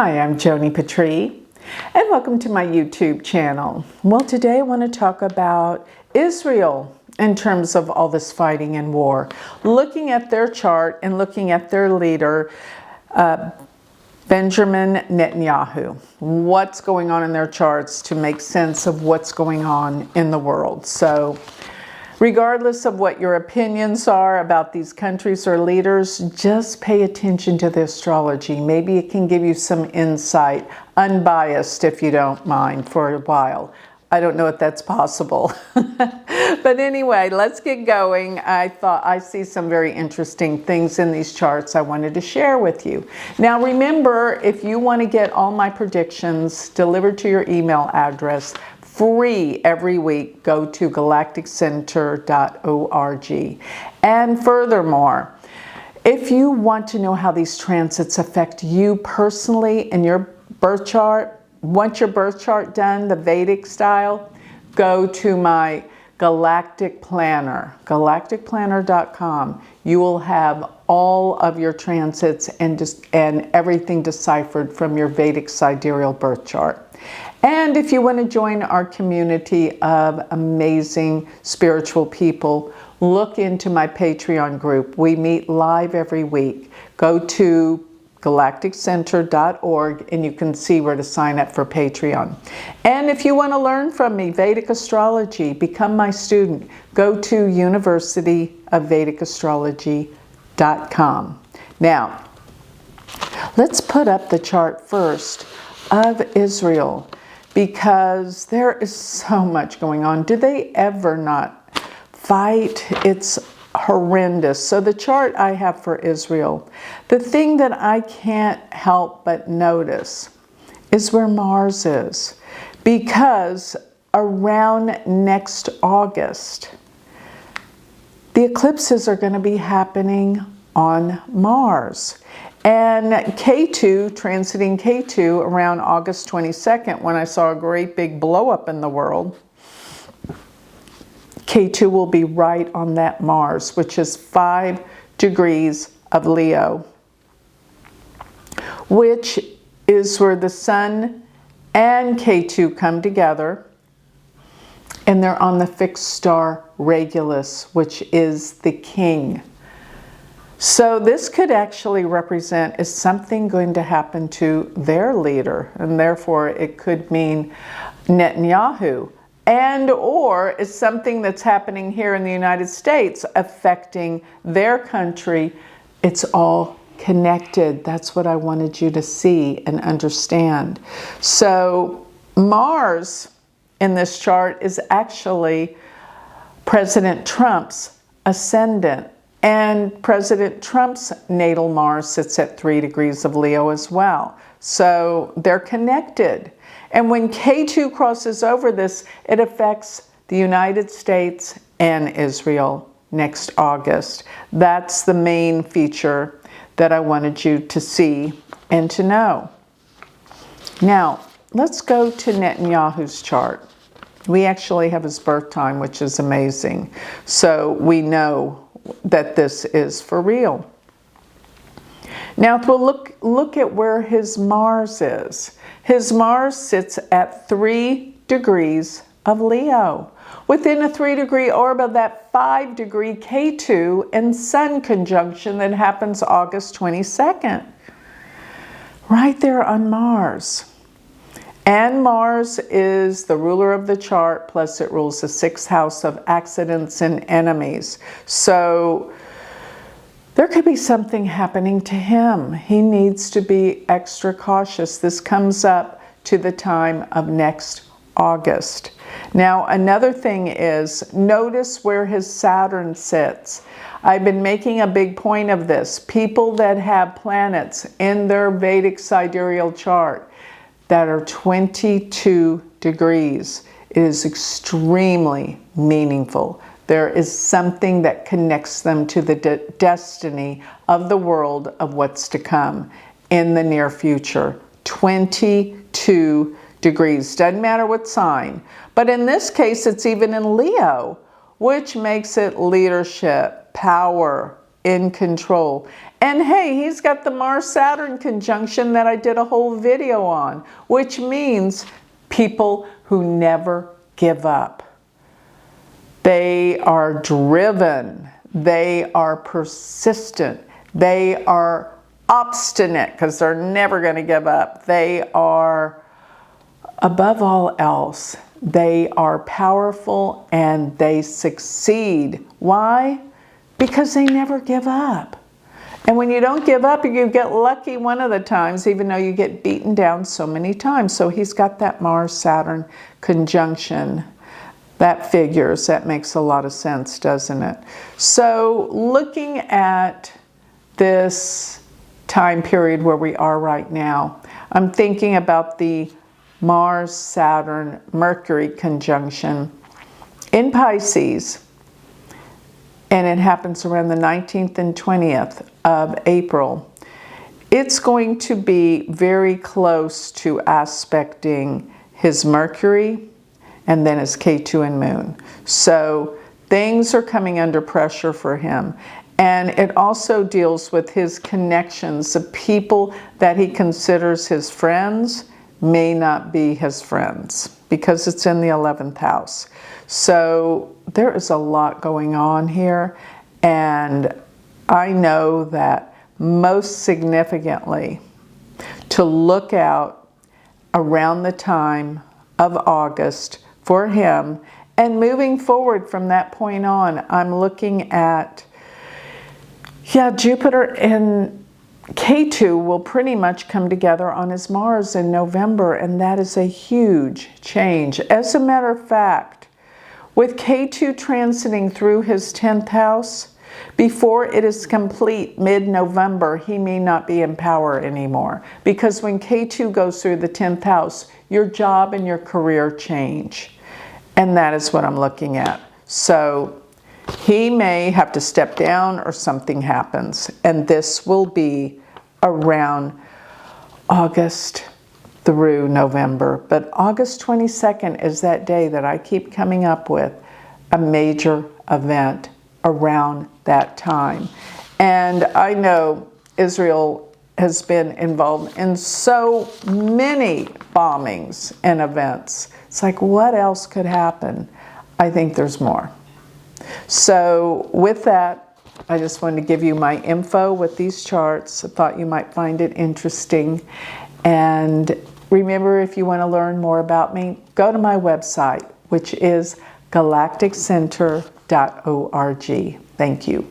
Hi, I'm Joni Patry, and welcome to my YouTube channel. Well, today I want to talk about Israel in terms of all this fighting and war. Looking at their chart and looking at their leader, Benjamin Netanyahu. What's going on in their charts to make sense of what's going on in the world. So, regardless of what your opinions are about these countries or leaders, just pay attention to the astrology. Maybe it can give you some insight, unbiased if you don't mind, for a while. I don't know if that's possible. But anyway, let's get going. I see some very interesting things in these charts I wanted to share with you. Now remember, if you want to get all my predictions delivered to your email address, free every week, go to galacticcenter.org. And furthermore, if you want to know how these transits affect you personally in your birth chart, want your birth chart done the Vedic style, go to my Galactic Planner, galacticplanner.com. You will have all of your transits and everything deciphered from your Vedic sidereal birth chart. And if you want to join our community of amazing spiritual people, look into my Patreon group. We meet live every week. Go to galacticcenter.org and you can see where to sign up for Patreon. And if you want to learn from me Vedic astrology, become my student, go to universityofvedicastrology.com. Now, let's put up the chart first of Israel, because there is so much going on. Do they ever not fight? It's horrendous. So the chart I have for Israel, the thing that I can't help but notice is where Mars is, because around next August, the eclipses are going to be happening on Mars. And K2, transiting K2 around August 22nd, when I saw a great big blow up in the world, K2 will be right on that Mars, which is 5 degrees of Leo, which is where the Sun and K2 come together, and they're on the fixed star Regulus, which is the king. So this could actually represent, is something going to happen to their leader? And therefore it could mean Netanyahu. And or is something that's happening here in the United States affecting their country? It's all connected. That's what I wanted you to see and understand. So Mars in this chart is actually President Trump's ascendant. And President Trump's natal Mars sits at 3 degrees of Leo as well. So they're connected. And when K2 crosses over this, it affects the United States and Israel next August. That's the main feature that I wanted you to see and to know. Now, let's go to Netanyahu's chart. We actually have his birth time, which is amazing. So we know that this is for real. Now, if we'll look at where his Mars is. His Mars sits at 3 degrees of Leo, within a 3-degree orb of that 5-degree K2 and Sun conjunction that happens August 22nd. Right there on Mars. And Mars is the ruler of the chart, plus it rules the 6th house of accidents and enemies. So there could be something happening to him. He needs to be extra cautious. This comes up to the time of next August. Now, another thing is, notice where his Saturn sits. I've been making a big point of this. People that have planets in their Vedic sidereal chart that are 22 degrees. It is extremely meaningful. There is something that connects them to the destiny of the world of what's to come in the near future. 22 degrees. Doesn't matter what sign. But in this case, it's even in Leo, which makes it leadership, power, in control. And hey, he's got the Mars-Saturn conjunction that I did a whole video on, which means people who never give up. They are driven. They are persistent. They are obstinate because they're never going to give up. They are, above all else, they are powerful and they succeed. Why? Because they never give up. And when you don't give up, you get lucky one of the times, even though you get beaten down so many times. So he's got that Mars-Saturn conjunction. That figures. That makes a lot of sense, doesn't it? So looking at this time period where we are right now, I'm thinking about the Mars-Saturn-Mercury conjunction in Pisces. And it happens around the 19th and 20th of April. It's going to be very close to aspecting his Mercury and then his K2 and Moon. So things are coming under pressure for him. And it also deals with his connections. The people that he considers his friends may not be his friends because it's in the 11th house. So there is a lot going on here, and I know that most significantly to look out around the time of August for him, and moving forward from that point on, I'm looking at, Jupiter and K2 will pretty much come together on his Mars in November, and that is a huge change. As a matter of fact, with K2 transiting through his 10th house, before it is complete mid-November, he may not be in power anymore. Because when K2 goes through the 10th house, your job and your career change. And that is what I'm looking at. So he may have to step down or something happens. And this will be around August through November. But August 22nd is that day that I keep coming up with a major event around that time. And I know Israel has been involved in so many bombings and events. It's like, what else could happen? I think there's more. So with that, I just wanted to give you my info with these charts. I thought you might find it interesting. And remember, if you want to learn more about me, go to my website, which is galacticcenter.org. Thank you.